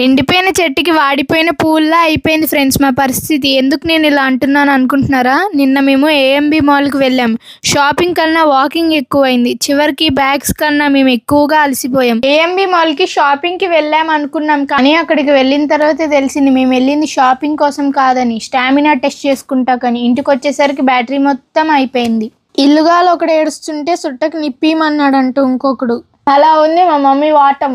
ఎండిపోయిన చెట్టుకి వాడిపోయిన పువ్వుల్లా అయిపోయింది ఫ్రెండ్స్ మా పరిస్థితి. ఎందుకు నేను ఇలా అంటున్నాను అనుకుంటున్నారా? నిన్న మేము ఏఎంబి మాల్కి వెళ్ళాం. షాపింగ్ కన్నా వాకింగ్ ఎక్కువైంది. చివరికి బ్యాగ్స్ కన్నా మేము ఎక్కువగా అలసిపోయాం. ఏఎంబి మాల్కి షాపింగ్కి వెళ్ళాం అనుకున్నాం, కానీ అక్కడికి వెళ్ళిన తర్వాత తెలిసింది మేము వెళ్ళింది షాపింగ్ కోసం కాదని, స్టామినా టెస్ట్ చేసుకుంటాకని. ఇంటికి వచ్చేసరికి బ్యాటరీ మొత్తం అయిపోయింది. ఇల్లుగాలు ఒకడు ఏడుస్తుంటే సుట్టకు నిప్పీమన్నాడంట ఇంకొకడు. అలా ఉంది మా మమ్మీ వాటం.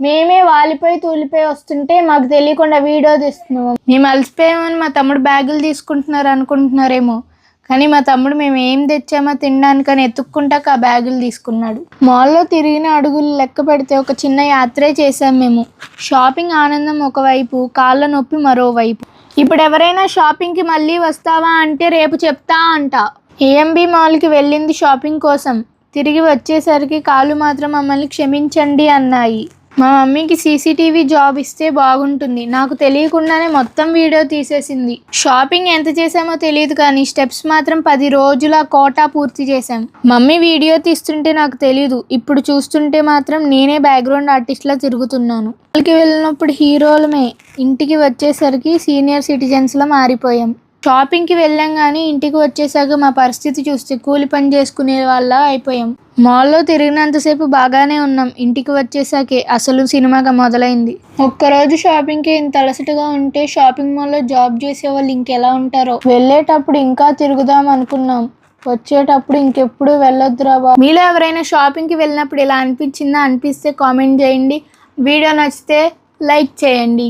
మేమే వాలిపోయి తూలిపోయి వస్తుంటే మాకు తెలియకుండా వీడియో తీస్తున్నాము. మేము అలసిపోయామని మా తమ్ముడు బ్యాగులు తీసుకుంటున్నారు అనుకుంటున్నారేమో, కానీ మా తమ్ముడు మేము ఏం తెచ్చామో తినడానికని ఎత్తుక్కుంటాక ఆ బ్యాగులు తీసుకున్నాడు. మాల్లో తిరిగిన అడుగులు లెక్క పెడితే ఒక చిన్న యాత్రే చేసాం మేము. షాపింగ్ ఆనందం ఒకవైపు, కాళ్ళ నొప్పి మరోవైపు. ఇప్పుడు ఎవరైనా షాపింగ్కి మళ్ళీ వస్తావా అంటే రేపు చెప్తా అంట. ఏఎంబి మాల్కి వెళ్ళింది షాపింగ్ కోసం. తిరిగి వచ్చేసరికి కాళ్ళు మాత్రం మమ్మల్ని క్షమించండి అన్నాయి. మా మమ్మీకి సీసీటీవీ జాబ్ ఇస్తే బాగుంటుంది. నాకు తెలియకుండానే మొత్తం వీడియో తీసేసింది. షాపింగ్ ఎంత చేసామో తెలియదు, కానీ స్టెప్స్ మాత్రం 10 రోజుల కోటా పూర్తి చేశాం. మమ్మీ వీడియో తీస్తుంటే నాకు తెలీదు, ఇప్పుడు చూస్తుంటే మాత్రం నేనే బ్యాక్గ్రౌండ్ ఆర్టిస్ట్లా తిరుగుతున్నాను. వాళ్ళకి వెళ్ళినప్పుడు హీరోలమే, ఇంటికి వచ్చేసరికి సీనియర్ సిటిజన్స్లా మారిపోయాం. షాపింగ్కి వెళ్ళాం, కానీ ఇంటికి వచ్చేసాక మా పరిస్థితి చూస్తే కూలి పని చేసుకునే వాళ్ళ అయిపోయాం. మాల్లో తిరిగినంతసేపు బాగానే ఉన్నాం. ఇంటికి వచ్చేసాకే అసలు సినిమాగా మొదలైంది. ఒక్కరోజు షాపింగ్కి ఇంత అలసటగా ఉంటే షాపింగ్ మాల్లో జాబ్ చేసే వాళ్ళు ఇంకెలా ఉంటారో. వెళ్ళేటప్పుడు ఇంకా తిరుగుదాం అనుకున్నాం, వచ్చేటప్పుడు ఇంకెప్పుడు వెళ్ళొద్దురా బాబు. మీలో ఎవరైనా షాపింగ్కి వెళ్ళినప్పుడు ఇలా అనిపించిందా? అనిపిస్తే కామెంట్ చేయండి. వీడియో నచ్చితే లైక్ చేయండి.